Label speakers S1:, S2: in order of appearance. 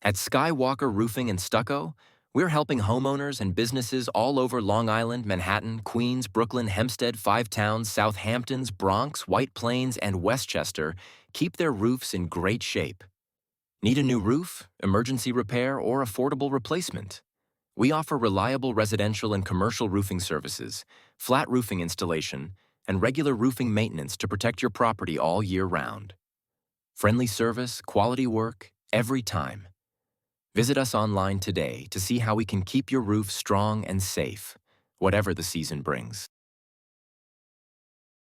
S1: At SkyWalker Roofing and Stucco, we're helping homeowners and businesses all over Long Island, Manhattan, Queens, Brooklyn, Hempstead, Five Towns, South Hamptons, Bronx, White Plains, and Westchester keep their roofs in great shape. Need a new roof, emergency repair, or affordable replacement? We offer reliable residential and commercial roofing services, flat roofing installation, and regular roofing maintenance to protect your property all year round. Friendly service, quality work, every time. Visit us online today to see how we can keep your roof strong and safe, whatever the season brings.